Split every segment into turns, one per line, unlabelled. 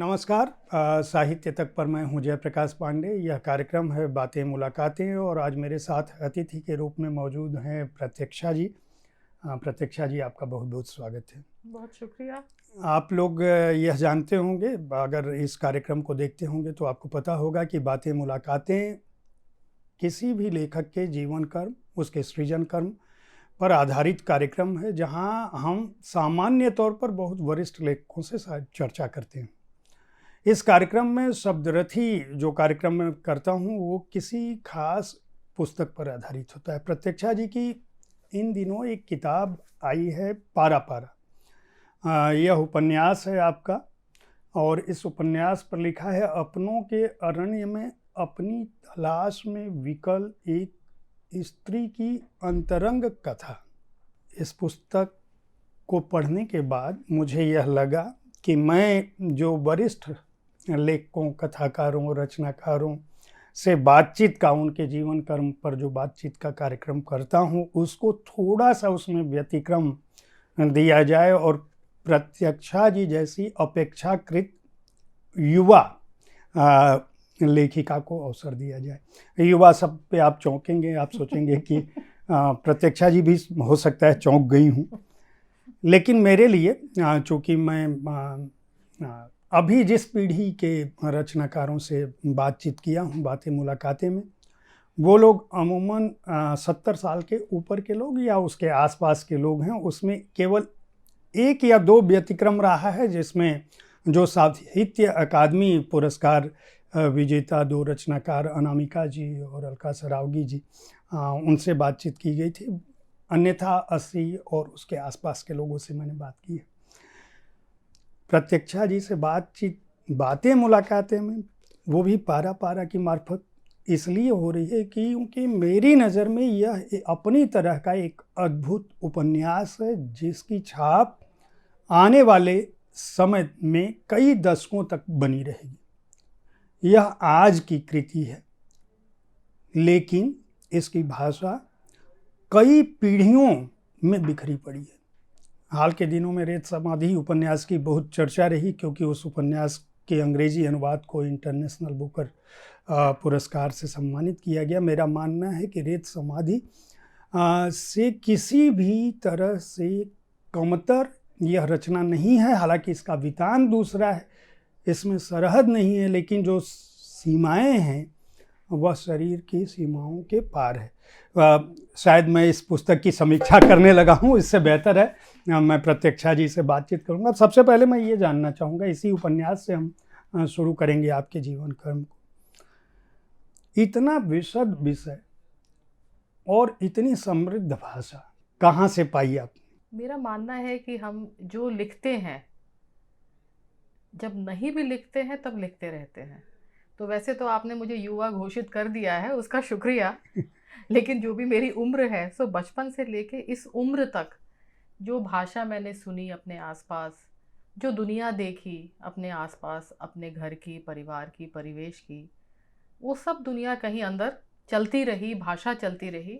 नमस्कार। साहित्य तक पर मैं हूं जयप्रकाश पांडे। यह कार्यक्रम है बातें मुलाकातें और आज मेरे साथ अतिथि के रूप में मौजूद हैं प्रत्यक्षा जी। प्रत्यक्षा जी, आपका बहुत बहुत स्वागत है।
बहुत शुक्रिया।
आप लोग यह जानते होंगे, अगर इस कार्यक्रम को देखते होंगे तो आपको पता होगा कि बातें मुलाकातें किसी भी लेखक के जीवन कर्म, उसके सृजन कर्म पर आधारित कार्यक्रम है, जहां हम सामान्य तौर पर बहुत वरिष्ठ लेखकों से चर्चा करते हैं। इस कार्यक्रम में शब्दरथी जो कार्यक्रम मैं करता हूँ वो किसी खास पुस्तक पर आधारित होता है। प्रत्यक्षा जी की इन दिनों एक किताब आई है, पारा पारा। यह उपन्यास है आपका, और इस उपन्यास पर लिखा है, अपनों के अरण्य में अपनी तलाश में विकल एक स्त्री की अंतरंग कथा। इस पुस्तक को पढ़ने के बाद मुझे यह लगा कि मैं जो वरिष्ठ लेखकों, कथाकारों, रचनाकारों से बातचीत का, उनके जीवन कर्म पर जो बातचीत का कार्यक्रम करता हूँ, उसको थोड़ा सा उसमें व्यतिक्रम दिया जाए और प्रत्यक्षा जी जैसी अपेक्षाकृत युवा लेखिका को अवसर दिया जाए। युवा सब पे आप चौंकेंगे, आप सोचेंगे कि प्रत्यक्षा जी भी हो सकता है चौंक गई हूँ, लेकिन मेरे लिए, चूँकि मैं अभी जिस पीढ़ी के रचनाकारों से बातचीत किया हूँ बातें मुलाकातें में, वो लोग अमूमन 70 साल के ऊपर के लोग या उसके आसपास के लोग हैं। उसमें केवल एक या दो व्यतिक्रम रहा है, जिसमें जो साहित्य अकादमी पुरस्कार विजेता दो रचनाकार अनामिका जी और अलका सरावगी जी, उनसे बातचीत की गई थी। अन्यथा 80 और उसके आसपास के लोगों से मैंने बात की है। प्रत्यक्षा जी से बातें मुलाकातें में, वो भी पारा पारा की मार्फत इसलिए हो रही है क्योंकि मेरी नज़र में यह अपनी तरह का एक अद्भुत उपन्यास है, जिसकी छाप आने वाले समय में कई दशकों तक बनी रहेगी। यह आज की कृति है, लेकिन इसकी भाषा कई पीढ़ियों में बिखरी पड़ी है। हाल के दिनों में रेत समाधि उपन्यास की बहुत चर्चा रही, क्योंकि उस उपन्यास के अंग्रेजी अनुवाद को इंटरनेशनल बुकर पुरस्कार से सम्मानित किया गया। मेरा मानना है कि रेत समाधि से किसी भी तरह से कमतर यह रचना नहीं है। हालांकि इसका वितान दूसरा है, इसमें सरहद नहीं है, लेकिन जो सीमाएं हैं वह शरीर की सीमाओं के पार है। शायद मैं इस पुस्तक की समीक्षा करने लगा हूँ, इससे बेहतर है मैं प्रत्यक्षा जी से बातचीत करूँगा। सबसे पहले मैं ये जानना चाहूँगा, इसी उपन्यास से हम शुरू करेंगे आपके जीवन कर्म को। इतना विशद विषय और इतनी समृद्ध भाषा कहाँ से पाई आपने?
मेरा मानना है कि हम जो लिखते हैं, जब नहीं भी लिखते हैं तब लिखते रहते हैं। तो वैसे तो आपने मुझे युवा घोषित कर दिया है, उसका शुक्रिया। लेकिन जो भी मेरी उम्र है, सो बचपन से लेके इस उम्र तक जो भाषा मैंने सुनी अपने आसपास, जो दुनिया देखी अपने आसपास, अपने घर की, परिवार की, परिवेश की, वो सब दुनिया कहीं अंदर चलती रही, भाषा चलती रही।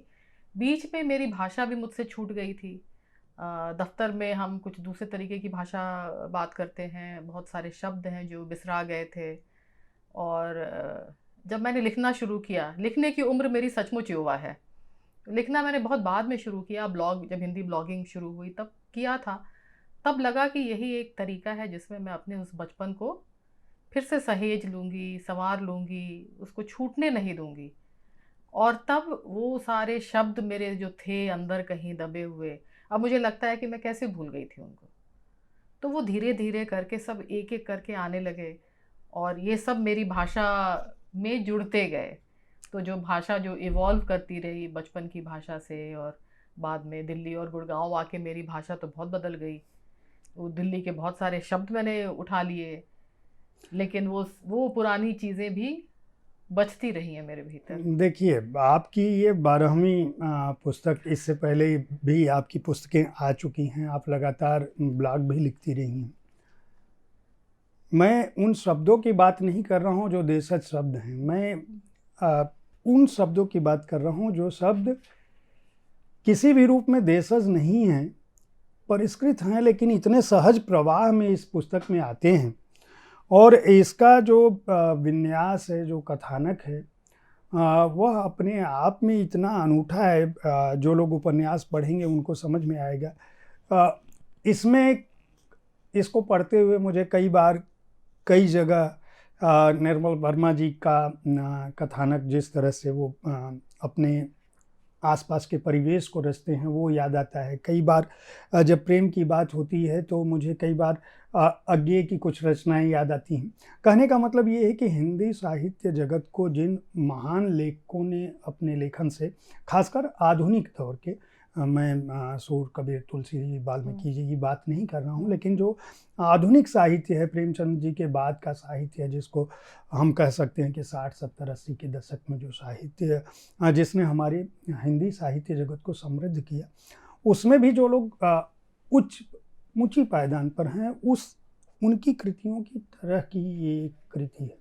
बीच में मेरी भाषा भी मुझसे छूट गई थी। दफ्तर में हम कुछ दूसरे तरीके की भाषा बात करते हैं, बहुत सारे शब्द हैं जो बिसरा गए थे। और जब मैंने लिखना शुरू किया, लिखने की उम्र मेरी सचमुच युवा है। लिखना मैंने बहुत बाद में शुरू किया, ब्लॉग, जब हिंदी ब्लॉगिंग शुरू हुई तब किया था। तब लगा कि यही एक तरीका है जिसमें मैं अपने उस बचपन को फिर से सहेज लूँगी, संवार लूँगी, उसको छूटने नहीं दूँगी। और तब वो सारे शब्द मेरे जो थे अंदर कहीं दबे हुए, अब मुझे लगता है कि मैं कैसे भूल गई थी उनको। तो वो धीरे धीरे करके सब एक एक करके आने लगे, और ये सब मेरी भाषा में जुड़ते गए। तो जो भाषा जो इवॉल्व करती रही बचपन की भाषा से, और बाद में दिल्ली और गुड़गांव आके मेरी भाषा तो बहुत बदल गई। वो दिल्ली के बहुत सारे शब्द मैंने उठा लिए, लेकिन वो पुरानी चीज़ें भी बचती रही हैं मेरे भीतर।
देखिए, आपकी ये 12वीं पुस्तक, इससे पहले भी आपकी पुस्तकें आ चुकी हैं, आप लगातार ब्लॉग भी लिखती रही हैं। मैं उन शब्दों की बात नहीं कर रहा हूँ जो देशज शब्द हैं, मैं उन शब्दों की बात कर रहा हूँ जो शब्द किसी भी रूप में देशज नहीं हैं, परिष्कृत हैं, लेकिन इतने सहज प्रवाह में इस पुस्तक में आते हैं और इसका जो विन्यास है, जो कथानक है, वह अपने आप में इतना अनूठा है। जो लोग उपन्यास पढ़ेंगे उनको समझ में आएगा। इसमें इसको पढ़ते हुए मुझे कई बार कई जगह निर्मल वर्मा जी का कथानक, जिस तरह से वो अपने आसपास के परिवेश को रचते हैं, वो याद आता है। कई बार जब प्रेम की बात होती है तो मुझे कई बार अज्ञे की कुछ रचनाएं याद आती हैं। कहने का मतलब ये है कि हिंदी साहित्य जगत को जिन महान लेखकों ने अपने लेखन से, खासकर आधुनिक दौर के, मैं सूर, कबीर, तुलसी, वाल्मीकि जी की बात नहीं कर रहा हूँ, लेकिन जो आधुनिक साहित्य है, प्रेमचंद जी के बाद का साहित्य है, जिसको हम कह सकते हैं कि 60, 70, 80 के दशक में जो साहित्य जिसने हमारे हिंदी साहित्य जगत को समृद्ध किया, उसमें भी जो लोग ऊंची पायदान पर हैं, उनकी कृतियों की तरह की ये कृति है।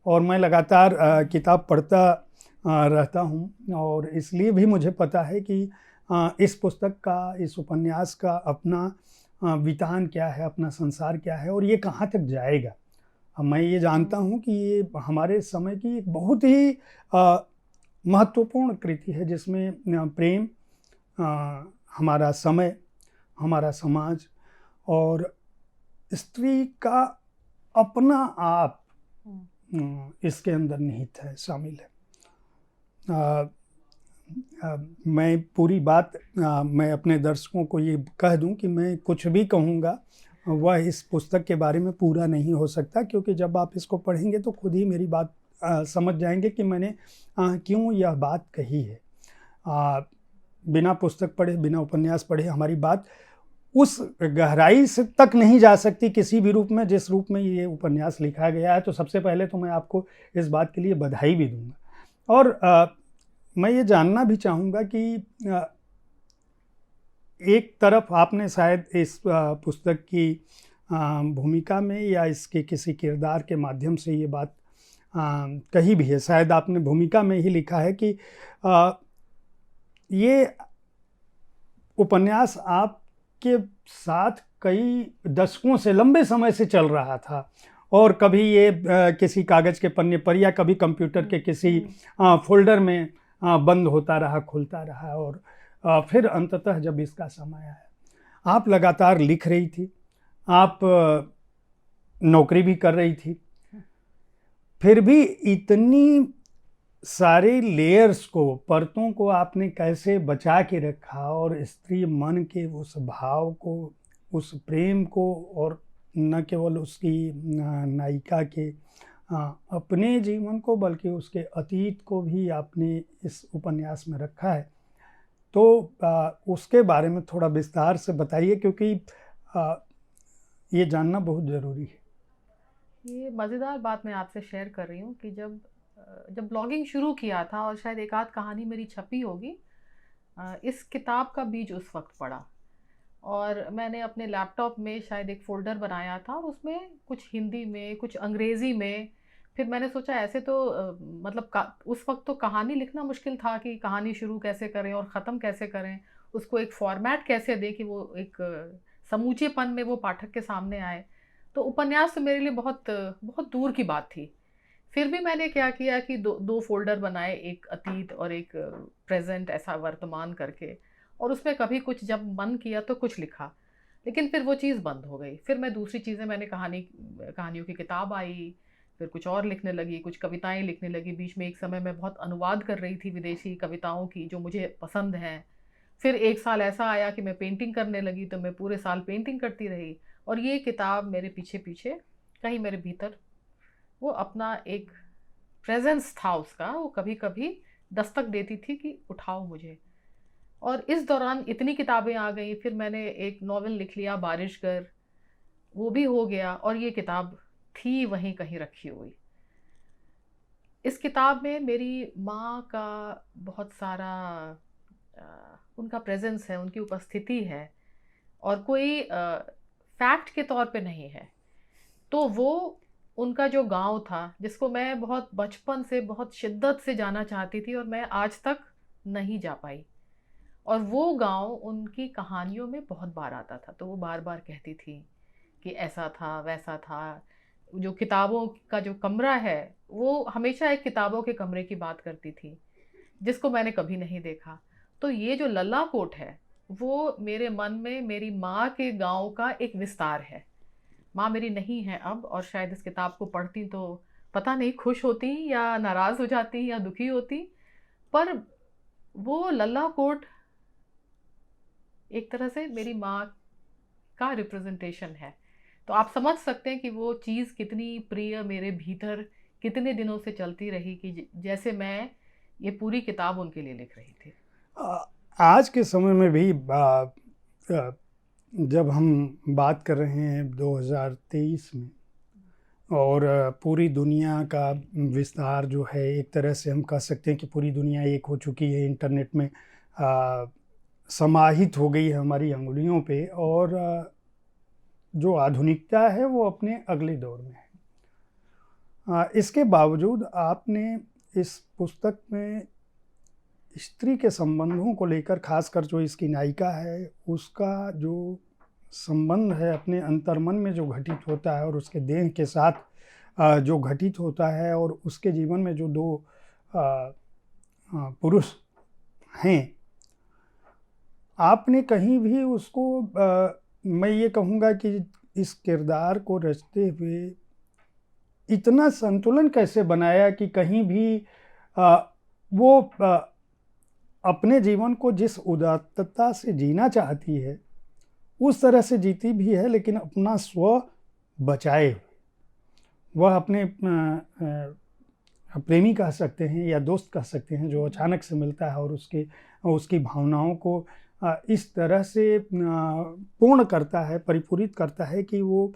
और मैं लगातार किताब पढ़ता रहता हूँ, और इसलिए भी मुझे पता है कि इस पुस्तक का, इस उपन्यास का अपना वितान क्या है, अपना संसार क्या है, और ये कहाँ तक जाएगा। मैं ये जानता हूँ कि ये हमारे समय की एक बहुत ही महत्वपूर्ण कृति है, जिसमें प्रेम, हमारा समय, हमारा समाज और स्त्री का अपना आप इसके अंदर निहित है, शामिल है। मैं पूरी बात मैं अपने दर्शकों को ये कह दूं कि मैं कुछ भी कहूँगा वह इस पुस्तक के बारे में पूरा नहीं हो सकता, क्योंकि जब आप इसको पढ़ेंगे तो खुद ही मेरी बात समझ जाएंगे कि मैंने क्यों यह बात कही है। बिना पुस्तक पढ़े, बिना उपन्यास पढ़े हमारी बात उस गहराई से तक नहीं जा सकती किसी भी रूप में, जिस रूप में ये उपन्यास लिखा गया है। तो सबसे पहले तो मैं आपको इस बात के लिए बधाई भी दूंगा। और मैं ये जानना भी चाहूँगा कि एक तरफ आपने शायद इस पुस्तक की भूमिका में या इसके किसी किरदार के माध्यम से ये बात कही भी है, शायद आपने भूमिका में ही लिखा है कि ये उपन्यास आपके साथ कई दशकों से, लंबे समय से चल रहा था, और कभी ये किसी कागज़ के पन्ने पर या कभी कंप्यूटर के किसी फोल्डर में बंद होता रहा, खुलता रहा, और फिर अंततः जब इसका समय आया, आप लगातार लिख रही थी, आप नौकरी भी कर रही थी, फिर भी इतनी सारे लेयर्स को, परतों को आपने कैसे बचा के रखा, और स्त्री मन के उस भाव को, उस प्रेम को, और न केवल उसकी नायिका के अपने जीवन को, बल्कि उसके अतीत को भी आपने इस उपन्यास में रखा है। तो उसके बारे में थोड़ा विस्तार से बताइए, क्योंकि ये जानना बहुत ज़रूरी है।
ये मज़ेदार बात मैं आपसे शेयर कर रही हूँ कि जब ब्लॉगिंग शुरू किया था, और शायद एक आध कहानी मेरी छपी होगी, इस किताब का बीज उस वक्त पड़ा, और मैंने अपने लैपटॉप में शायद एक फ़ोल्डर बनाया था, और उसमें कुछ हिंदी में, कुछ अंग्रेज़ी में। फिर मैंने सोचा ऐसे तो मतलब उस वक्त तो कहानी लिखना मुश्किल था कि कहानी शुरू कैसे करें और ख़त्म कैसे करें, उसको एक फॉर्मेट कैसे दें कि वो एक समूचेपन में वो पाठक के सामने आए। तो उपन्यास तो मेरे लिए बहुत बहुत दूर की बात थी। फिर भी मैंने क्या किया कि दो फोल्डर बनाए, एक अतीत और एक प्रेजेंट, ऐसा वर्तमान करके, और उसमें कभी कुछ जब मन किया तो कुछ लिखा, लेकिन फिर वो चीज़ बंद हो गई। फिर मैं दूसरी चीज़ें, मैंने कहानियों की किताब आई, फिर कुछ और लिखने लगी, कुछ कविताएं लिखने लगी। बीच में एक समय मैं बहुत अनुवाद कर रही थी विदेशी कविताओं की, जो मुझे पसंद हैं। फिर एक साल ऐसा आया कि मैं पेंटिंग करने लगी, तो मैं पूरे साल पेंटिंग करती रही, और ये किताब मेरे पीछे पीछे कहीं मेरे भीतर वो अपना एक प्रेजेंस था उसका, वो कभी कभी दस्तक देती थी कि उठाओ मुझे। और इस दौरान इतनी किताबें आ गई, फिर मैंने एक नॉवेल लिख लिया, बारिशगर, वो भी हो गया, और ये किताब थी वहीं कहीं रखी हुई। इस किताब में मेरी माँ का बहुत सारा उनका प्रेजेंस है, उनकी उपस्थिति है, और कोई फैक्ट के तौर पे नहीं है। तो वो उनका जो गांव था, जिसको मैं बहुत बचपन से, बहुत शिद्दत से जाना चाहती थी, और मैं आज तक नहीं जा पाई, और वो गांव उनकी कहानियों में बहुत बार आता था। तो वो बार बार कहती थी कि ऐसा था, वैसा था, जो किताबों का जो कमरा है वो हमेशा एक किताबों के कमरे की बात करती थी, जिसको मैंने कभी नहीं देखा। तो ये जो लल्ला कोट है वो मेरे मन में मेरी माँ के गांव का एक विस्तार है। माँ मेरी नहीं है अब, और शायद इस किताब को पढ़ती तो पता नहीं खुश होती या नाराज हो जाती या दुखी होती, पर वो लल्ला कोट एक तरह से मेरी माँ का रिप्रेजेंटेशन है। तो आप समझ सकते हैं कि वो चीज़ कितनी प्रिय मेरे भीतर कितने दिनों से चलती रही, कि जैसे मैं ये पूरी किताब उनके लिए लिख रही थी।
आज के समय में भी जब हम बात कर रहे हैं 2023 में, और पूरी दुनिया का विस्तार जो है, एक तरह से हम कह सकते हैं कि पूरी दुनिया एक हो चुकी है, इंटरनेट में समाहित हो गई है हमारी अंगुलियों पे, और जो आधुनिकता है वो अपने अगले दौर में है। इसके बावजूद आपने इस पुस्तक में स्त्री के संबंधों को लेकर, खासकर जो इसकी नायिका है उसका जो संबंध है अपने अंतर्मन में जो घटित होता है और उसके देह के साथ जो घटित होता है, और उसके जीवन में जो दो पुरुष हैं, आपने कहीं भी उसको मैं ये कहूँगा कि इस किरदार को रचते हुए इतना संतुलन कैसे बनाया कि कहीं भी वो अपने जीवन को जिस उदात्तता से जीना चाहती है उस तरह से जीती भी है, लेकिन अपना स्व बचाए हुए। वह अपने प्रेमी कह सकते हैं या दोस्त कह सकते हैं, जो अचानक से मिलता है और उसकी भावनाओं को इस तरह से पूर्ण करता है, परिपूरित करता है कि वो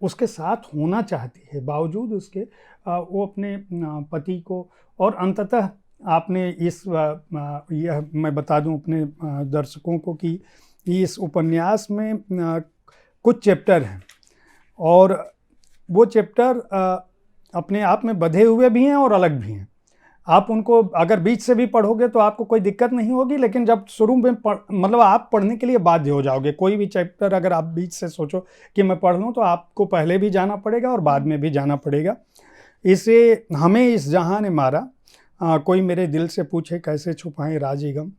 उसके साथ होना चाहती है, बावजूद उसके वो अपने पति को। और अंततः आपने यह मैं बता दूं अपने दर्शकों को कि इस उपन्यास में कुछ चैप्टर हैं, और वो चैप्टर अपने आप में बंधे हुए भी हैं और अलग भी हैं। आप उनको अगर बीच से भी पढ़ोगे तो आपको कोई दिक्कत नहीं होगी, लेकिन जब शुरू में मतलब आप पढ़ने के लिए बाध्य हो जाओगे। कोई भी चैप्टर अगर आप बीच से सोचो कि मैं पढ़ लूँ तो आपको पहले भी जाना पड़ेगा और बाद में भी जाना पड़ेगा। इसे हमें इस जहां ने मारा, कोई मेरे दिल से पूछे कैसे छुपाएं राजी गम,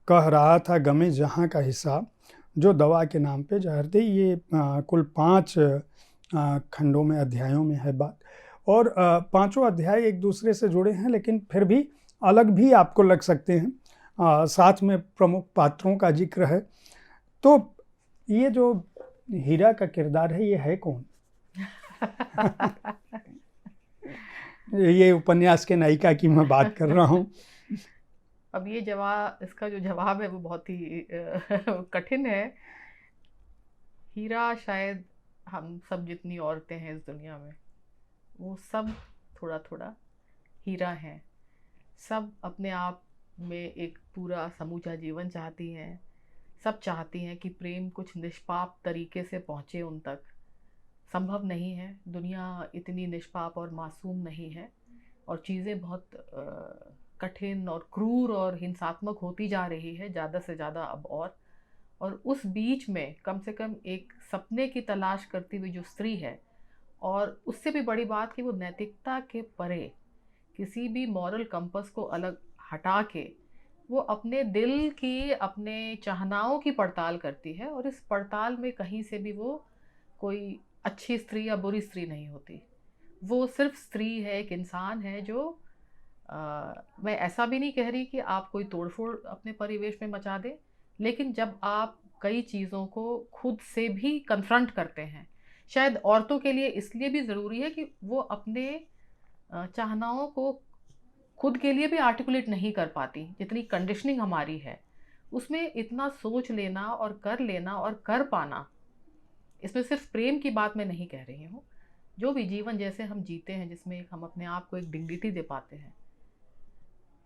कह रहा था गमे जहां का हिसाब, जो दवा के नाम पे जहर दे। ये कुल 5 खंडों में, अध्यायों में है बात, और पांचों अध्याय एक दूसरे से जुड़े हैं, लेकिन फिर भी अलग भी आपको लग सकते हैं। साथ में प्रमुख पात्रों का जिक्र है। तो ये जो हीरा का किरदार है, ये है कौन? ये उपन्यास के नायिका की मैं बात कर रहा हूँ।
अब ये इसका जो जवाब है वो बहुत ही कठिन है। हीरा शायद हम सब जितनी औरतें हैं इस दुनिया में, वो सब थोड़ा थोड़ा हीरा हैं। सब अपने आप में एक पूरा समूचा जीवन चाहती हैं। सब चाहती हैं कि प्रेम कुछ निष्पाप तरीके से पहुँचे उन तक। संभव नहीं है, दुनिया इतनी निष्पाप और मासूम नहीं है, और चीज़ें बहुत कठिन और क्रूर और हिंसात्मक होती जा रही है ज़्यादा से ज़्यादा अब। और उस बीच में कम से कम एक सपने की तलाश करती हुई जो स्त्री है, और उससे भी बड़ी बात कि वो नैतिकता के परे किसी भी मॉरल कंपस को अलग हटा के वो अपने दिल की, अपने चाहनाओं की पड़ताल करती है, और इस पड़ताल में कहीं से भी वो कोई अच्छी स्त्री या बुरी स्त्री नहीं होती। वो सिर्फ स्त्री है, एक इंसान है जो मैं ऐसा भी नहीं कह रही कि आप कोई तोड़फोड़ अपने परिवेश में मचा दें, लेकिन जब आप कई चीज़ों को खुद से भी कन्फ्रंट करते हैं, शायद औरतों के लिए इसलिए भी ज़रूरी है कि वो अपने चाहनाओं को खुद के लिए भी आर्टिकुलेट नहीं कर पाती। जितनी कंडीशनिंग हमारी है उसमें इतना सोच लेना और कर पाना, इसमें सिर्फ प्रेम की बात मैं नहीं कह रही हूँ। जो भी जीवन जैसे हम जीते हैं, जिसमें हम अपने आप को एक डिग्निटी दे पाते हैं,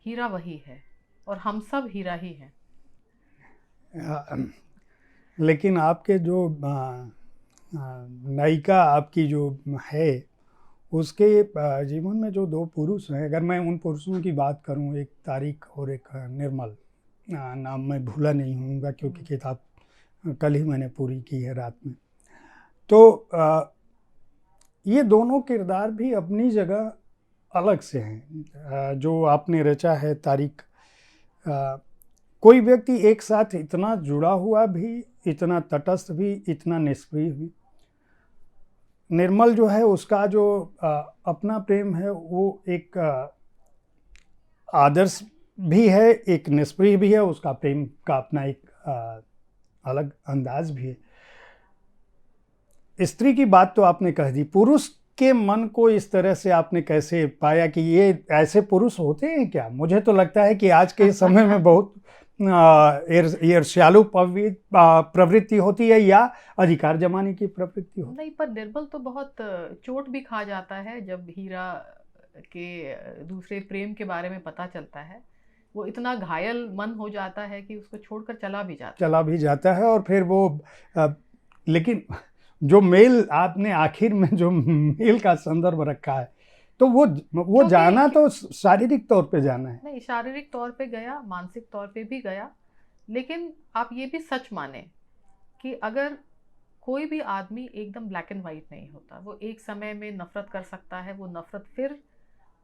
हीरा वही है, और हम सब हीरा ही हैं।
लेकिन आपके जो नायिका आपकी जो है, उसके जीवन में जो 2 पुरुष हैं, अगर मैं उन पुरुषों की बात करूं, एक तारिक और एक निर्मल, नाम मैं भूला नहीं हूँगा क्योंकि किताब कल ही मैंने पूरी की है रात में। तो ये दोनों किरदार भी अपनी जगह अलग से हैं। जो आपने रचा है तारिक, कोई व्यक्ति एक साथ इतना जुड़ा हुआ भी, इतना तटस्थ भी, इतना निष्क्रिय भी। निर्मल जो है उसका जो अपना प्रेम है वो एक आदर्श भी है, एक निष्क्रिय भी है, उसका प्रेम का अपना एक अलग अंदाज भी है। स्त्री की बात तो आपने कह दी, पुरुष के मन को इस तरह से आपने कैसे पाया कि ये ऐसे पुरुष होते हैं क्या? मुझे तो लगता है कि आज के समय में बहुत ईर्ष्यालु प्रवृत्ति होती है या अधिकार जमाने की प्रवृत्ति होती है।
नहीं, पर निर्मल तो बहुत चोट भी खा जाता है जब हीरा के दूसरे प्रेम के बारे में पता चलता है। वो इतना घायल मन हो जाता है कि उसको छोड़कर चला भी जाता है।
और फिर वो लेकिन जो मेल आपने आखिर में जो मेल का संदर्भ रखा है, तो वो जाना तो शारीरिक तौर पे जाना है।
नहीं, शारीरिक तौर पे गया, मानसिक तौर पे भी गया। लेकिन आप ये भी सच माने कि अगर कोई भी आदमी एकदम ब्लैक एंड वाइट नहीं होता, वो एक समय में नफरत कर सकता है, वो नफरत फिर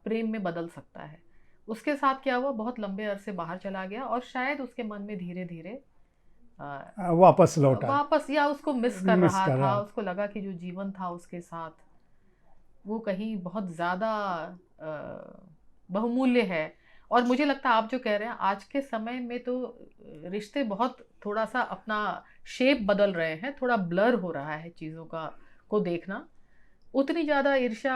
प्रेम में बदल सकता है। उसके साथ क्या हुआ, बहुत लंबे अरसे बाहर चला गया और शायद उसके मन में धीरे धीरे
वापस लौटा,
वापस, या उसको मिस कर रहा था। उसको लगा कि जो जीवन था उसके साथ वो कहीं बहुत ज़्यादा बहुमूल्य है। और मुझे लगता है आप जो कह रहे हैं, आज के समय में तो रिश्ते बहुत थोड़ा सा अपना शेप बदल रहे हैं, थोड़ा ब्लर हो रहा है चीज़ों को देखना। उतनी ज़्यादा ईर्ष्या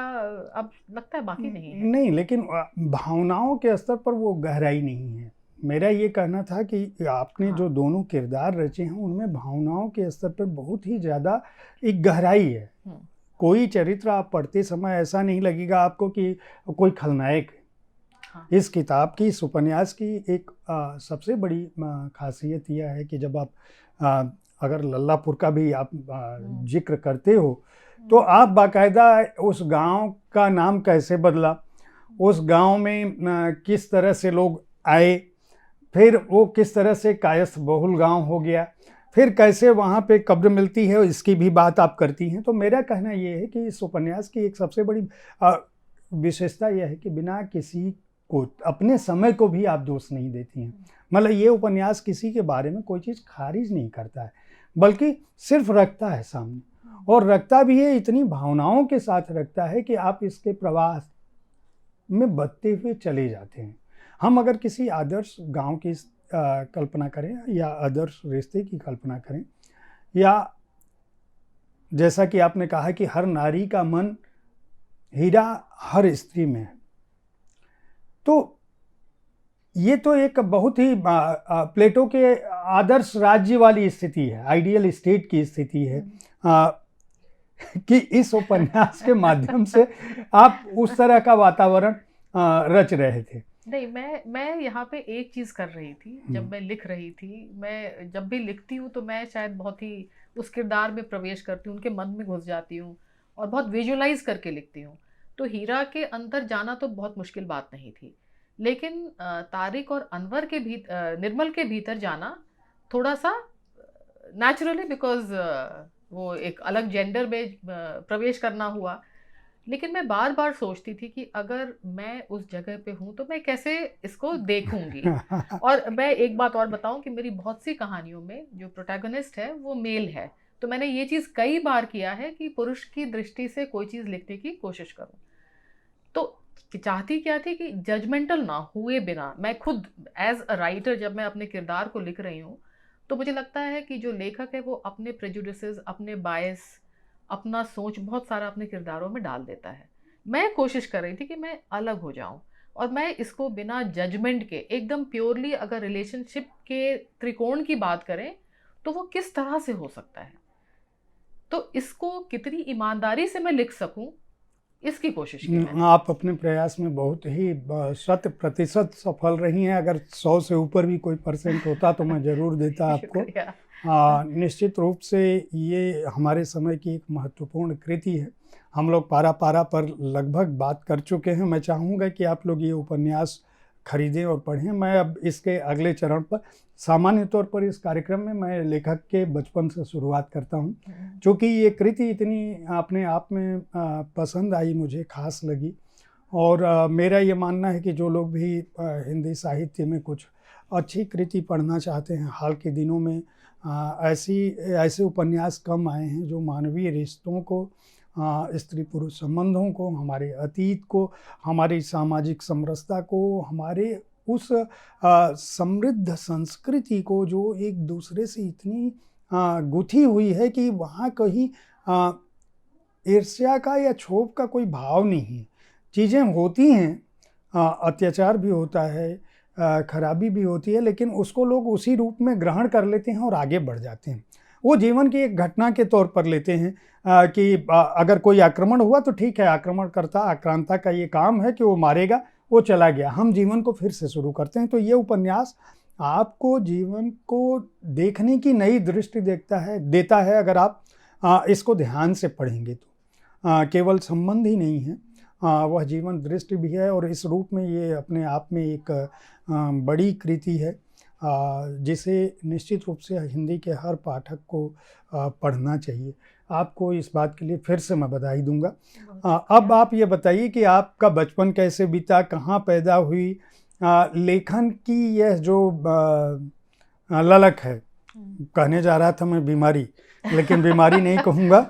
अब लगता है बाकी नहीं है।
नहीं, लेकिन भावनाओं के स्तर पर वो गहराई नहीं है। मेरा ये कहना था कि आपने जो दोनों किरदार रचे हैं उनमें भावनाओं के स्तर पर बहुत ही ज़्यादा एक गहराई है। कोई चरित्र आप पढ़ते समय ऐसा नहीं लगेगा आपको कि कोई खलनायक है। इस किताब की, इस उपन्यास की एक सबसे बड़ी खासियत यह है कि जब आप अगर लल्लापुर का भी आप जिक्र करते हो तो आप बाकायदा उस गांव का नाम कैसे बदला, उस गांव में किस तरह से लोग आए, फिर वो किस तरह से कायस्थ बहुल गांव हो गया, फिर कैसे वहाँ पे कब्र मिलती है, इसकी भी बात आप करती हैं। तो मेरा कहना ये है कि इस उपन्यास की एक सबसे बड़ी विशेषता यह है कि बिना किसी को, अपने समय को भी आप दोष नहीं देती हैं। मतलब ये उपन्यास किसी के बारे में कोई चीज़ खारिज नहीं करता है, बल्कि सिर्फ रखता है सामने, और रखता भी है इतनी भावनाओं के साथ रखता है कि आप इसके प्रवाह में बदते हुए चले जाते हैं। हम अगर किसी आदर्श गांव की कल्पना करें या आदर्श रिश्ते की कल्पना करें, या जैसा कि आपने कहा कि हर नारी का मन हीरा हर स्त्री में है, तो ये तो एक बहुत ही प्लेटो के आदर्श राज्य वाली स्थिति है, आइडियल स्टेट की स्थिति है, कि इस उपन्यास के माध्यम से आप उस तरह का वातावरण रच रहे थे।
नहीं, मैं यहाँ पे एक चीज़ कर रही थी जब मैं लिख रही थी। मैं जब भी लिखती हूँ तो मैं शायद बहुत ही उस किरदार में प्रवेश करती हूँ, उनके मन में घुस जाती हूँ और बहुत विजुलाइज करके लिखती हूँ। तो हीरा के अंदर जाना तो बहुत मुश्किल बात नहीं थी, लेकिन तारिक और अनवर के निर्मल के भीतर जाना थोड़ा सा नेचुरली, बिकॉज वो एक अलग जेंडर में प्रवेश करना हुआ। लेकिन मैं बार बार सोचती थी कि अगर मैं उस जगह पे हूँ तो मैं कैसे इसको देखूंगी। और मैं एक बात और बताऊं कि मेरी बहुत सी कहानियों में जो प्रोटैगनिस्ट है वो मेल है, तो मैंने ये चीज़ कई बार किया है कि पुरुष की दृष्टि से कोई चीज़ लिखने की कोशिश करूं। तो चाहती क्या थी कि जजमेंटल ना हुए बिना, मैं खुद एज अ राइटर जब मैं अपने किरदार को लिख रही हूँ तो मुझे लगता है कि जो लेखक है वो अपने प्रेजुडिसेस, अपने बायस, अपना सोच बहुत सारा अपने किरदारों में डाल देता है। मैं कोशिश कर रही थी कि मैं अलग हो जाऊं और मैं इसको बिना जजमेंट के एकदम प्योरली, अगर रिलेशनशिप के त्रिकोण की बात करें तो वो किस तरह से हो सकता है, तो इसको कितनी ईमानदारी से मैं लिख सकूं, इसकी कोशिश की मैंने।
आप अपने प्रयास में बहुत ही 100% सफल रही हैं। अगर 100 से ऊपर भी कोई परसेंट होता तो मैं ज़रूर देता आपको। निश्चित रूप से ये हमारे समय की एक महत्वपूर्ण कृति है। हम लोग पारा पारा पर लगभग बात कर चुके हैं। मैं चाहूँगा कि आप लोग ये उपन्यास खरीदें और पढ़ें। मैं अब इसके अगले चरण पर, सामान्य तौर पर इस कार्यक्रम में मैं लेखक के बचपन से शुरुआत करता हूँ, क्योंकि ये कृति इतनी अपने आप में पसंद आई, मुझे खास लगी। और मेरा ये मानना है कि जो लोग भी हिंदी साहित्य में कुछ अच्छी कृति पढ़ना चाहते हैं, हाल के दिनों में ऐसे उपन्यास कम आए हैं जो मानवीय रिश्तों को, स्त्री पुरुष संबंधों को, हमारे अतीत को, हमारी सामाजिक समरसता को, हमारे उस समृद्ध संस्कृति को जो एक दूसरे से इतनी गुथी हुई है कि वहाँ कहीं ईर्ष्या का या क्षोभ का कोई भाव नहीं है। चीज़ें होती हैं, अत्याचार भी होता है, खराबी भी होती है, लेकिन उसको लोग उसी रूप में ग्रहण कर लेते हैं और आगे बढ़ जाते हैं। वो जीवन की एक घटना के तौर पर लेते हैं कि अगर कोई आक्रमण हुआ तो ठीक है, आक्रमणकर्ता आक्रांता का ये काम है कि वो मारेगा, वो चला गया, हम जीवन को फिर से शुरू करते हैं। तो ये उपन्यास आपको जीवन को देखने की नई दृष्टि देता है अगर आप इसको ध्यान से पढ़ेंगे तो। केवल संबंध ही नहीं है, वह जीवन दृष्टि भी है, और इस रूप में ये अपने आप में एक बड़ी कृति है जिसे निश्चित रूप से हिंदी के हर पाठक को पढ़ना चाहिए। आपको इस बात के लिए फिर से मैं बधाई दूंगा। अब आप ये बताइए कि आपका बचपन कैसे बीता, कहाँ पैदा हुई, लेखन की यह जो ललक है, कहने जा रहा था मैं बीमारी, लेकिन बीमारी नहीं कहूँगा,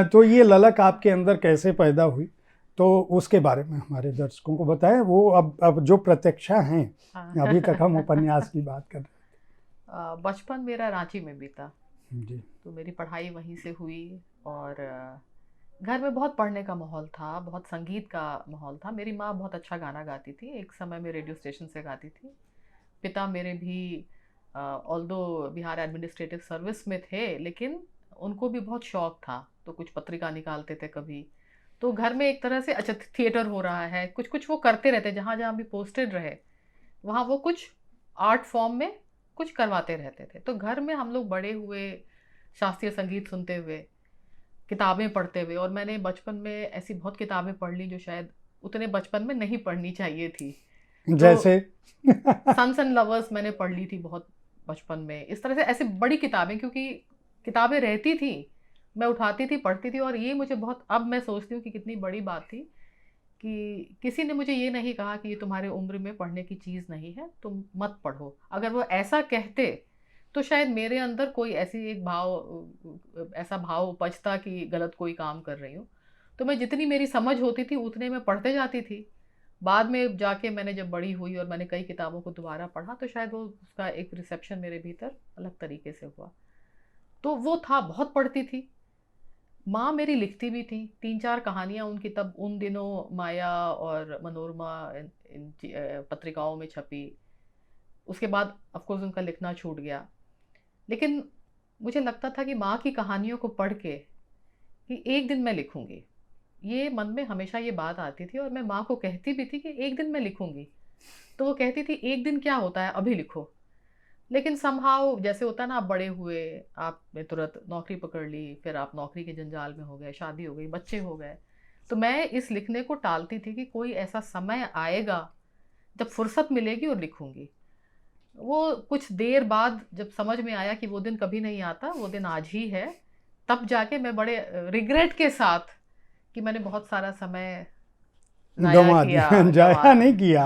तो ये ललक आपके अंदर कैसे पैदा हुई, तो उसके बारे में हमारे दर्शकों को बताएं। वो अब जो प्रत्यक्षा हैं, अभी तक हम उपन्यास की बात कर रहे हैं।
बचपन मेरा रांची में बीता
जी।
तो मेरी पढ़ाई वहीं से हुई, और घर में बहुत पढ़ने का माहौल था, बहुत संगीत का माहौल था। मेरी माँ बहुत अच्छा गाना गाती थी, एक समय में रेडियो स्टेशन से गाती थी। पिता मेरे भी ऑल्दो बिहार एडमिनिस्ट्रेटिव सर्विस में थे, लेकिन उनको भी बहुत शौक था, तो कुछ पत्रिका निकालते थे कभी। तो घर में एक तरह से अच्छा थिएटर हो रहा है, कुछ कुछ वो करते रहते, जहाँ जहाँ भी पोस्टेड रहे वहाँ वो कुछ आर्ट फॉर्म में कुछ करवाते रहते थे। तो घर में हम लोग बड़े हुए, शास्त्रीय संगीत सुनते हुए, किताबें पढ़ते हुए, और मैंने बचपन में ऐसी बहुत किताबें पढ़ ली जो शायद उतने बचपन में नहीं पढ़नी चाहिए थी।
जैसे
सन्स एंड लवर्स मैंने पढ़ ली थी बहुत बचपन में। इस तरह से ऐसी बड़ी किताबें, क्योंकि किताबें रहती थी, मैं उठाती थी, पढ़ती थी, और ये मुझे बहुत, अब मैं सोचती हूँ कि कितनी बड़ी बात थी कि किसी ने मुझे ये नहीं कहा कि ये तुम्हारे उम्र में पढ़ने की चीज़ नहीं है, तुम मत पढ़ो। अगर वो ऐसा कहते तो शायद मेरे अंदर कोई ऐसा भाव उपजता कि गलत कोई काम कर रही हूँ। तो मैं जितनी मेरी समझ होती थी उतने में पढ़ते जाती थी। बाद में जाके मैंने जब बड़ी हुई और मैंने कई किताबों को दोबारा पढ़ा, तो शायद वो उसका एक रिसेप्शन मेरे भीतर अलग तरीके से हुआ। तो वो था, बहुत पढ़ती थी। माँ मेरी लिखती भी थी, 3-4 कहानियाँ उनकी तब उन दिनों माया और मनोरमा इन पत्रिकाओं में छपी। उसके बाद ऑफ कोर्स उनका लिखना छूट गया, लेकिन मुझे लगता था कि माँ की कहानियों को पढ़ के कि एक दिन मैं लिखूंगी, ये मन में हमेशा ये बात आती थी। और मैं माँ को कहती भी थी कि एक दिन मैं लिखूंगी, तो वो कहती थी एक दिन क्या होता है, अभी लिखो। लेकिन समहाउ जैसे होता है ना, आप बड़े हुए, आपने तुरंत नौकरी पकड़ ली, फिर आप नौकरी के जंजाल में हो गए, शादी हो गई, बच्चे हो गए, तो मैं इस लिखने को टालती थी कि कोई ऐसा समय आएगा जब फुर्सत मिलेगी और लिखूंगी। वो कुछ देर बाद जब समझ में आया कि वो दिन कभी नहीं आता, वो दिन आज ही है, तब जाके मैं बड़े रिग्रेट के साथ कि मैंने बहुत सारा समय
गंवा दिया, जाया नहीं किया।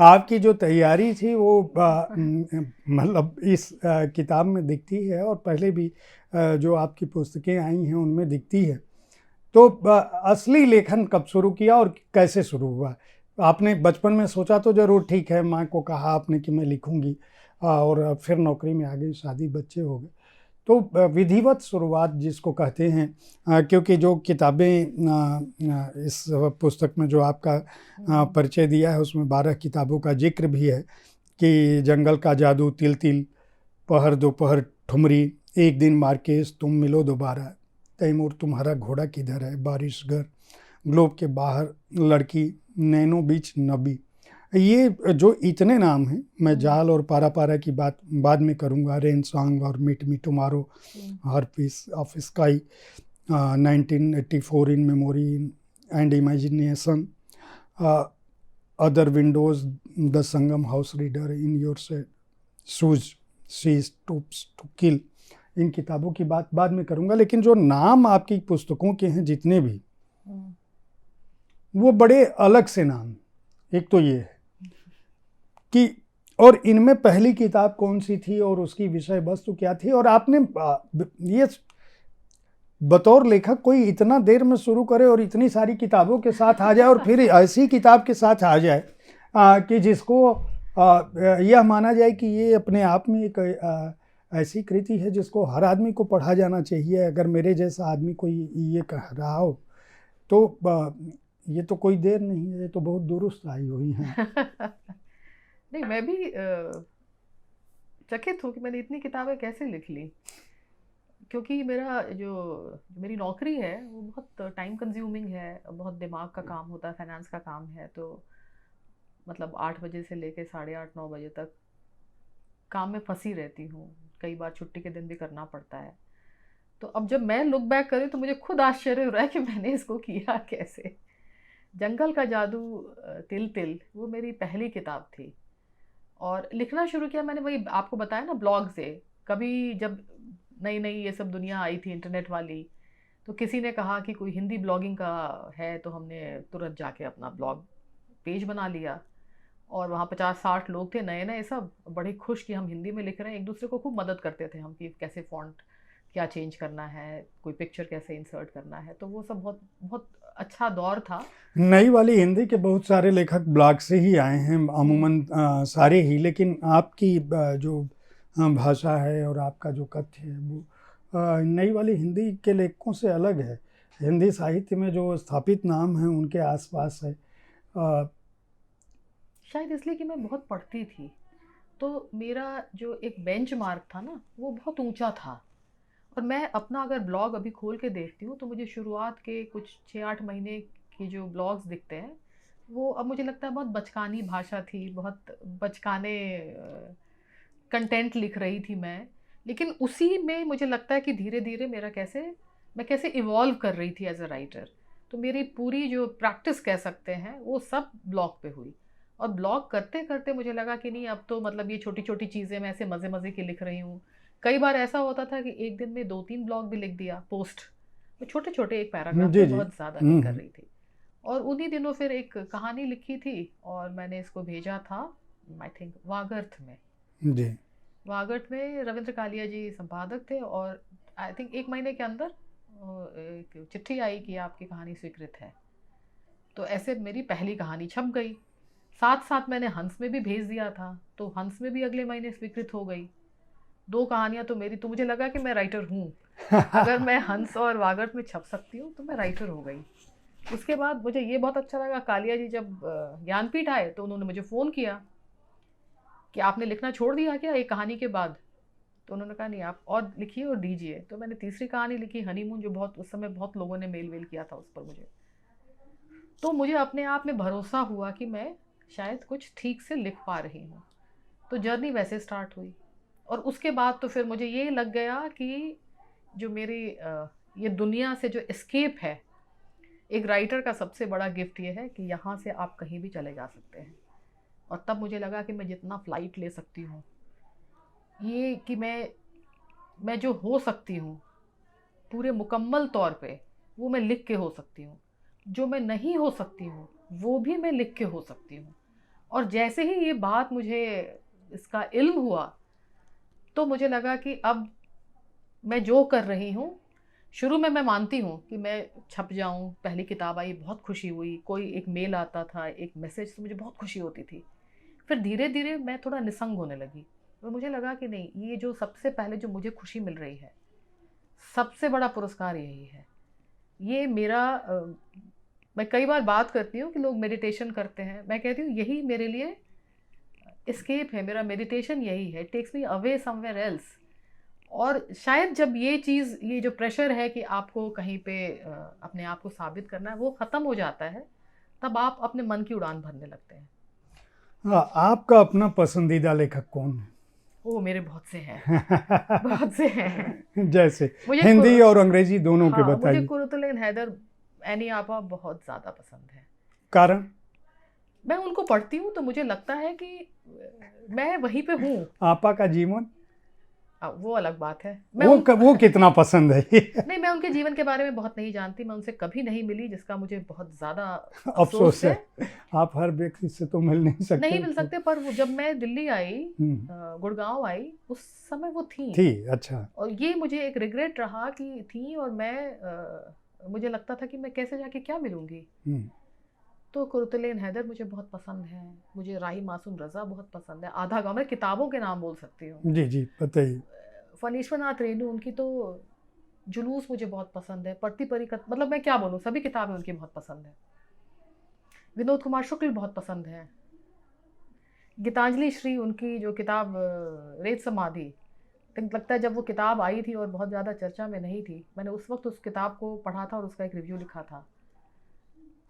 आपकी जो तैयारी थी वो मतलब इस किताब में दिखती है, और पहले भी जो आपकी पुस्तकें आई हैं उनमें दिखती है। तो असली लेखन कब शुरू किया और कैसे शुरू हुआ? आपने बचपन में सोचा तो जरूर, ठीक है, माँ को कहा आपने कि मैं लिखूंगी, और फिर नौकरी में आ गई, शादी, बच्चे हो गए। तो विधिवत शुरुआत जिसको कहते हैं, क्योंकि जो किताबें इस पुस्तक में जो आपका परिचय दिया है उसमें 12 किताबों का जिक्र भी है कि जंगल का जादू, तिल तिल, पहर दोपहर, ठुमरी, एक दिन मार्केस, तुम मिलो दोबारा, तैमूर तुम्हारा घोड़ा किधर है, बारिश घर, ग्लोब के बाहर लड़की, नैनो बीच नबी। ये जो इतने नाम हैं, मैं जाल और पारा पारा की बात बाद में करूँगा, रेन सॉन्ग और meet me tomorrow, her piece of sky, 1984 in memory and imagination, other windows, the Sangam house reader, in your shoes, she stoops to kill, इन किताबों की बात बाद में करूँगा। लेकिन जो नाम आपकी पुस्तकों के हैं जितने भी, वो बड़े अलग से नाम। एक तो ये है कि, और इनमें पहली किताब कौन सी थी और उसकी विषय वस्तु क्या थी, और आपने ये बतौर लेखक कोई इतना देर में शुरू करे और इतनी सारी किताबों के साथ आ जाए और फिर ऐसी किताब के साथ आ जाए कि जिसको यह माना जाए कि ये अपने आप में एक ऐसी कृति है जिसको हर आदमी को पढ़ा जाना चाहिए। अगर मेरे जैसा आदमी कोई ये कह रहा हो तो ये तो कोई देर नहीं है, ये तो बहुत दुरुस्त आई हुई है।
नहीं, मैं भी चकित हूँ कि मैंने इतनी किताबें कैसे लिख ली, क्योंकि मेरी नौकरी है वो बहुत टाइम कंज्यूमिंग है, बहुत दिमाग का काम होता है, फाइनेंस का काम है। तो मतलब 8 बजे से लेके 8:30-9 बजे तक काम में फंसी रहती हूँ, कई बार छुट्टी के दिन भी करना पड़ता है। तो अब जब मैं लुक बैक करूँ तो मुझे खुद आश्चर्य हो रहा है कि मैंने इसको किया कैसे। जंगल का जादू, तिल तिल, वो मेरी पहली किताब थी। और लिखना शुरू किया मैंने, वही आपको बताया ना, ब्लॉग से। कभी जब नई नई ये सब दुनिया आई थी इंटरनेट वाली, तो किसी ने कहा कि कोई हिंदी ब्लॉगिंग का है, तो हमने तुरंत जाके अपना ब्लॉग पेज बना लिया। और वहाँ 50-60 लोग थे, नए नए सब, बड़े खुश कि हम हिंदी में लिख रहे हैं। एक दूसरे को खूब मदद करते थे हम कि कैसे फ़ॉन्ट क्या चेंज करना है, कोई पिक्चर कैसे इंसर्ट करना है। तो वो सब बहुत बहुत अच्छा दौर था।
नई वाली हिंदी के बहुत सारे लेखक ब्लॉग से ही आए हैं अमूमन, सारे ही। लेकिन आपकी जो भाषा है और आपका जो कथ्य है वो नई वाली हिंदी के लेखकों से अलग है। हिंदी साहित्य में जो स्थापित नाम हैं उनके आसपास है।
शायद इसलिए कि मैं बहुत पढ़ती थी, तो मेरा जो एक बेंचमार्क था ना, वो बहुत ऊंचा था। और मैं अपना अगर ब्लॉग अभी खोल के देखती हूँ तो मुझे शुरुआत के कुछ 6-8 महीने की जो ब्लॉग्स दिखते हैं, वो अब मुझे लगता है बहुत बचकानी भाषा थी, बहुत बचकाने कंटेंट लिख रही थी मैं। लेकिन उसी में मुझे लगता है कि धीरे धीरे मैं कैसे इवॉल्व कर रही थी एज अ राइटर। तो मेरी पूरी जो प्रैक्टिस कह सकते हैं वो सब ब्लॉग पे हुई। और ब्लॉग करते करते मुझे लगा कि नहीं, अब तो मतलब ये छोटी छोटी चीज़ें मैं ऐसे मज़े मज़े की लिख रही हूँ। कई बार ऐसा होता था कि एक दिन में 2-3 ब्लॉग भी लिख दिया, पोस्ट, वो छोटे छोटे एक पैराग्राफ
जी
पे,
जी।
बहुत ज़्यादा नहीं कर रही थी। और उन्हीं दिनों फिर एक कहानी लिखी थी और मैंने इसको भेजा था, आई थिंक वागर्थ में।
जी।
वागर्थ में रविंद्र कालिया जी संपादक थे, और आई थिंक 1 महीने के अंदर एक चिट्ठी आई कि आपकी कहानी स्वीकृत है। तो ऐसे मेरी पहली कहानी छप गई। साथ साथ मैंने हंस में भी भेज दिया था, तो हंस में भी अगले महीने स्वीकृत हो गई। 2 कहानियां तो मेरी, तो मुझे लगा कि मैं राइटर हूँ। अगर मैं हंस और वागर्थ में छप सकती हूँ तो मैं राइटर हो गई। उसके बाद मुझे ये बहुत अच्छा लगा, कालिया जी जब ज्ञानपीठ आए तो उन्होंने मुझे फ़ोन किया कि आपने लिखना छोड़ दिया क्या एक कहानी के बाद। तो उन्होंने कहा नहीं, आप और लिखिए और दीजिए। तो मैंने तीसरी कहानी लिखी, हनीमून, जो बहुत उस समय बहुत लोगों ने मेल किया था उस पर मुझे। तो मुझे अपने आप में भरोसा हुआ कि मैं शायद कुछ ठीक से लिख पा रही हूँ। तो जर्नी वैसे स्टार्ट हुई। और उसके बाद तो फिर मुझे ये लग गया कि जो मेरी ये दुनिया से जो एस्केप है, एक राइटर का सबसे बड़ा गिफ्ट ये है कि यहाँ से आप कहीं भी चले जा सकते हैं। और तब मुझे लगा कि मैं जितना फ़्लाइट ले सकती हूँ, ये कि मैं जो हो सकती हूँ पूरे मुकम्मल तौर पे, वो मैं लिख के हो सकती हूँ। जो मैं नहीं हो सकती हूँ वो भी मैं लिख के हो सकती हूँ। और जैसे ही ये बात मुझे इसका इल्म हुआ, तो मुझे लगा कि अब मैं जो कर रही हूँ, शुरू में मैं मानती हूँ कि मैं छप जाऊँ, पहली किताब आई बहुत खुशी हुई, कोई एक मेल आता था, एक मैसेज, तो मुझे बहुत खुशी होती थी। फिर धीरे धीरे मैं थोड़ा निसंग होने लगी और मुझे लगा कि नहीं, ये जो सबसे पहले जो मुझे खुशी मिल रही है, सबसे बड़ा पुरस्कार यही है। ये मेरा मैं कई बार बात करती हूँ कि लोग मेडिटेशन करते हैं, मैं कहती हूँ यही मेरे लिए एस्केप है, मेरा मेडिटेशन यही है, takes me away somewhere else. और शायद जब ये चीज़, ये जो प्रेशर है कि आपको कहीं पे अपने आप को साबित करना है, वो ख़त्म हो जाता है, तब आप अपने मन की उड़ान भरने लगते हैं।
हाँ, आपका अपना पसंदीदा लेखक कौन है?
वो मेरे बहुत से हैं, बहुत से हैं।
जैसे
मुझे
हिंदी और अंग्रेजी दोनों के
मुझे
बताइए।
कुरुतुल एन हैदर, एनी आपा बहुत ज़्यादा पसंद है।
कारण?
मैं उनको पढ़ती हूँ तो मुझे लगता है कि मैं वहीं पे हूँ।
आपा का जीवन
वो अलग बात है। मैं
वो कितना पसंद है?
नहीं, मैं उनके जीवन के बारे में बहुत नहीं जानती, मैं उनसे कभी नहीं मिली, जिसका मुझे बहुत ज़्यादा
अफसोस है। आप हर व्यक्ति से तो मिल नहीं सकते।
नहीं मिल सकते, पर वो जब मैं दिल्ली आई,
हम्म,
गुड़गांव आई, उस समय वो थी।
अच्छा।
और ये मुझे एक रिग्रेट रहा कि थी, और मुझे लगता था कि मैं कैसे जाके क्या मिलूंगी। तो कुरुतुलैन हैदर मुझे बहुत पसंद है, मुझे राही मासूम रज़ा बहुत पसंद है, आधा गाँव, मैं किताबों के नाम बोल सकती हूँ।
जी जी, बताइए।
फणीश्वरनाथ रेणु, उनकी तो जुलूस मुझे बहुत पसंद है, पढ़ती परी मतलब मैं क्या बोलूँ, सभी किताबें उनकी बहुत पसंद है। विनोद कुमार शुक्ल बहुत पसंद है। गीतांजलि श्री, उनकी जो किताब रेत समाधि, लगता है जब वो किताब आई थी और बहुत ज़्यादा चर्चा में नहीं थी, मैंने उस वक्त उस किताब को पढ़ा था और उसका एक रिव्यू लिखा था,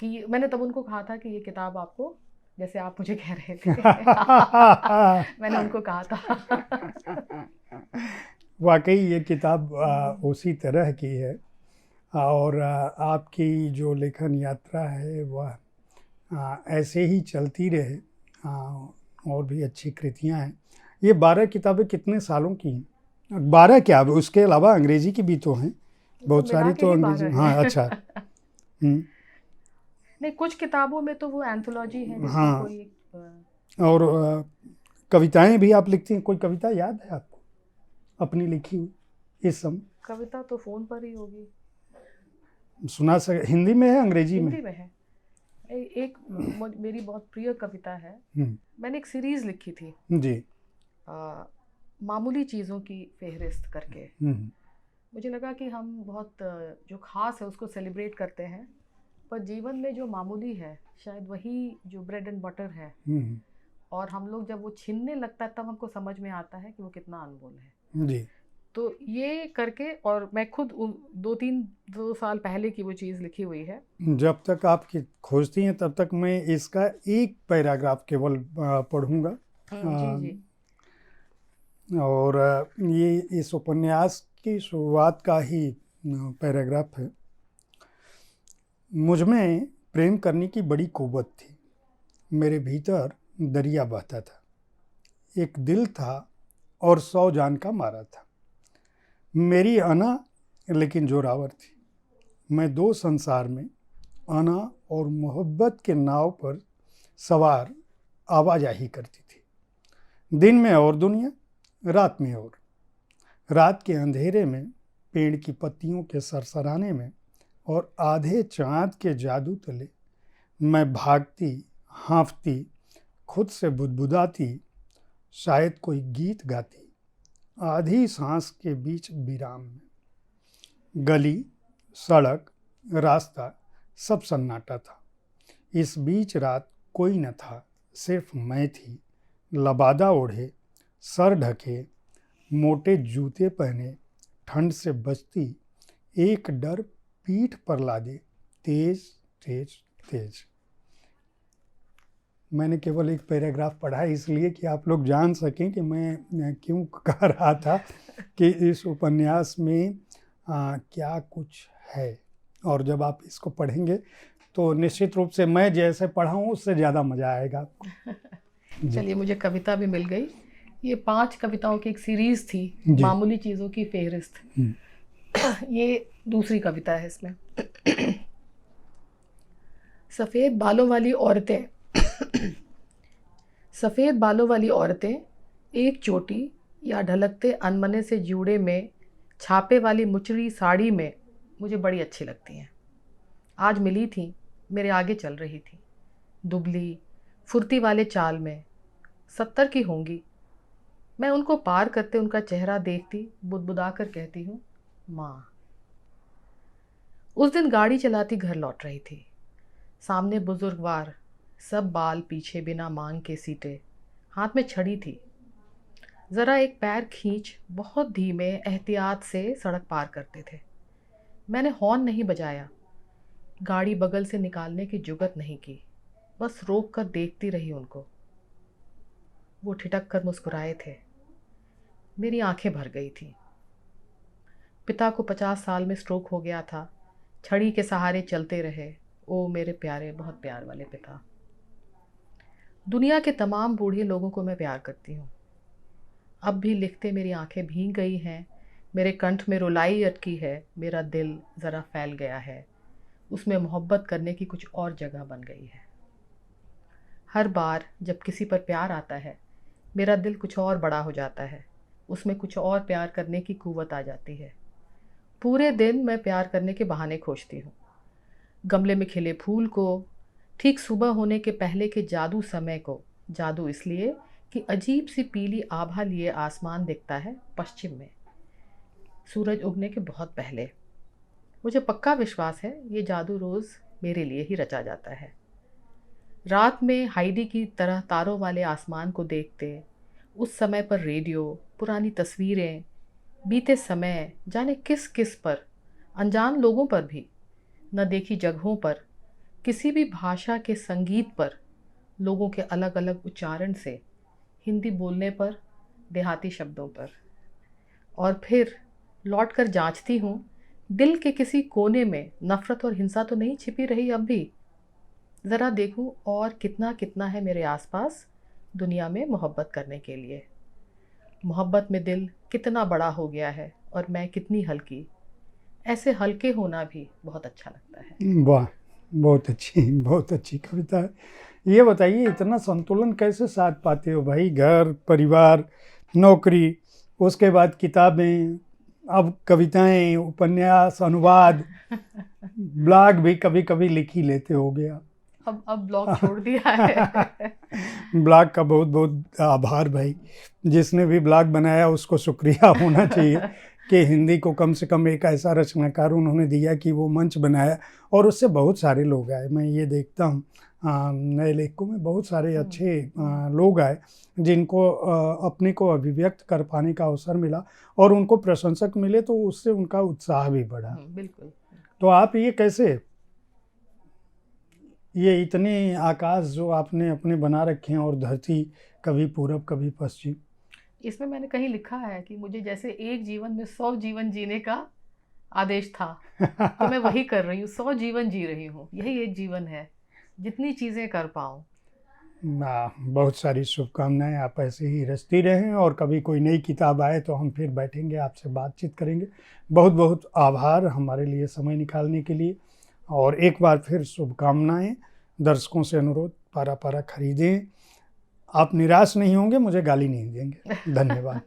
कि मैंने तब उनको कहा था कि ये किताब आपको, जैसे आप मुझे कह रहे थे मैंने उनको कहा था।
वाकई ये किताब उसी तरह की है, और आपकी जो लेखन यात्रा है वह ऐसे ही चलती रहे, और भी अच्छी कृतियां हैं। ये 12 किताबें कितने सालों की हैं? 12 क्या, उसके अलावा अंग्रेजी की भी तो हैं बहुत सारी, तो अंग्रेजी, हाँ अच्छा।
नहीं, कुछ किताबों में तो वो एंथोलॉजी है, जैसे
हाँ,
कोई
और कविताएं भी आप लिखती हैं? कोई कविता याद है आपको अपनी लिखी हुई इस समय?
कविता तो फोन पर ही होगी।
सुना सके? हिंदी में है, अंग्रेजी में?
हिंदी में है। एक मेरी बहुत प्रिय कविता है,
हम्म,
मैंने एक सीरीज लिखी थी,
जी।
मामूली चीज़ों की फेहरिस्त करके। मुझे लगा कि हम बहुत जो खास है उसको सेलिब्रेट करते हैं, पर जीवन में जो मामूली है शायद वही जो ब्रेड एंड बटर है, और हम लोग जब वो छीनने लगता है तब हमको समझ में आता है कि वो कितना अनमोल है।
जी।
तो ये करके, और मैं खुद 2 साल पहले की वो चीज़ लिखी हुई है।
जब तक आप खोजती हैं तब तक मैं इसका एक पैराग्राफ केवल पढ़ूंगा।
जी जी।
और ये इस उपन्यास की शुरुआत का ही पैराग्राफ है। मुझ में प्रेम करने की बड़ी कुव्वत थी, मेरे भीतर दरिया बहता था, एक दिल था और 100 जान का मारा था। मेरी अना लेकिन जोरावर थी, मैं 2 संसार में अना और मोहब्बत के नाव पर सवार आवाजाही करती थी। दिन में और दुनिया, रात में और। रात के अंधेरे में, पेड़ की पत्तियों के सरसराने में और आधे चांद के जादू तले मैं भागती, हाँफती, खुद से बुदबुदाती, शायद कोई गीत गाती, आधी सांस के बीच विराम में। गली, सड़क, रास्ता सब सन्नाटा था। इस बीच रात कोई न था, सिर्फ मैं थी, लबादा ओढ़े, सर ढके, मोटे जूते पहने, ठंड से बचती, एक डर पीठ पर लादे, तेज तेज तेज। मैंने केवल एक पैराग्राफ पढ़ा है इसलिए कि आप लोग जान सकें कि मैं क्यों कह रहा था कि इस उपन्यास में क्या कुछ है। और जब आप इसको पढ़ेंगे तो निश्चित रूप से मैं जैसे पढ़ा हूँ उससे ज़्यादा मज़ा आएगा आपको।
चलिए, मुझे कविता भी मिल गई। ये 5 कविताओं की एक सीरीज थी, मामूली चीज़ों की फेहरिस्त। ये दूसरी कविता है इसमें। सफ़ेद बालों वाली औरतें सफ़ेद बालों वाली औरतें एक चोटी या ढलकते अनमने से जूड़े में छापे वाली मुचड़ी साड़ी में मुझे बड़ी अच्छी लगती हैं। आज मिली थी, मेरे आगे चल रही थी, दुबली फुर्ती वाले चाल में, 70 की होंगी। मैं उनको पार करते उनका चेहरा देखती, बुदबुदा कर कहती हूँ, माँ। उस दिन गाड़ी चलाती घर लौट रही थी, सामने बुजुर्गवार, सब बाल पीछे बिना मांग के सीटे, हाथ में छड़ी थी। ज़रा एक पैर खींच बहुत धीमे एहतियात से सड़क पार करते थे। मैंने हॉर्न नहीं बजाया, गाड़ी बगल से निकालने की जुगत नहीं की, बस रोक कर देखती रही उनको। वो ठिठक कर मुस्कुराए थे, मेरी आंखें भर गई थी। पिता को 50 साल में स्ट्रोक हो गया था, छड़ी के सहारे चलते रहे। ओ मेरे प्यारे, बहुत प्यार वाले पिता। दुनिया के तमाम बूढ़े लोगों को मैं प्यार करती हूँ। अब भी लिखते मेरी आंखें भीग गई हैं, मेरे कंठ में रुलाई अटकी है, मेरा दिल ज़रा फैल गया है, उसमें मोहब्बत करने की कुछ और जगह बन गई है। हर बार जब किसी पर प्यार आता है, मेरा दिल कुछ और बड़ा हो जाता है, उसमें कुछ और प्यार करने की कुव्वत आ जाती है। पूरे दिन मैं प्यार करने के बहाने खोजती हूँ। गमले में खिले फूल को, ठीक सुबह होने के पहले के जादू समय को। जादू इसलिए कि अजीब सी पीली आभा लिए आसमान दिखता है पश्चिम में, सूरज उगने के बहुत पहले। मुझे पक्का विश्वास है ये जादू रोज़ मेरे लिए ही रचा जाता है। रात में हाइडी की तरह तारों वाले आसमान को देखते, उस समय पर रेडियो, पुरानी तस्वीरें, बीते समय, जाने किस किस पर, अनजान लोगों पर भी, न देखी जगहों पर, किसी भी भाषा के संगीत पर, लोगों के अलग अलग उच्चारण से, हिंदी बोलने पर, देहाती शब्दों पर। और फिर लौटकर जांचती हूँ, दिल के किसी कोने में नफ़रत और हिंसा तो नहीं छिपी रही अब भी। ज़रा देखूँ और कितना कितना है मेरे आसपास दुनिया में मोहब्बत करने के लिए। मोहब्बत में दिल कितना बड़ा हो गया है और मैं कितनी हल्की। ऐसे हल्के होना भी बहुत अच्छा लगता है।
वाह, बहुत अच्छी कविता है। ये बताइए, इतना संतुलन कैसे साध पाते हो भाई? घर, परिवार, नौकरी, उसके बाद किताबें, अब कविताएं, उपन्यास, अनुवाद, ब्लॉग भी कभी कभी लिख ही लेते होगे आप।
अब ब्लॉग छोड़ दिया है।
ब्लॉग का बहुत बहुत आभार भाई, जिसने भी ब्लॉग बनाया उसको शुक्रिया होना चाहिए कि हिंदी को कम से कम एक ऐसा रचनाकार उन्होंने दिया कि वो मंच बनाया और उससे बहुत सारे लोग आए। मैं ये देखता हूँ नए लेखकों में बहुत सारे अच्छे लोग आए जिनको अपने को अभिव्यक्त कर पाने का अवसर मिला और उनको प्रशंसक मिले, तो उससे उनका उत्साह भी बढ़ा।
बिल्कुल।
तो आप ये कैसे, ये इतने आकाश जो आपने अपने बना रखे हैं और धरती, कभी पूरब कभी पश्चिम,
इसमें मैंने कहीं लिखा है कि मुझे जैसे एक जीवन में 100 जीवन जीने का आदेश था, तो मैं वही कर रही हूँ, 100 जीवन जी रही हूँ। यही एक जीवन है, जितनी चीज़ें कर पाऊँ।
बहुत सारी शुभकामनाएं, आप ऐसे ही रचती रहें और कभी कोई नई किताब आए तो हम फिर बैठेंगे, आपसे बातचीत करेंगे। बहुत बहुत आभार हमारे लिए समय निकालने के लिए, और एक बार फिर शुभकामनाएं। दर्शकों से अनुरोध, पारा पारा खरीदें, आप निराश नहीं होंगे, मुझे गाली नहीं देंगे। धन्यवाद।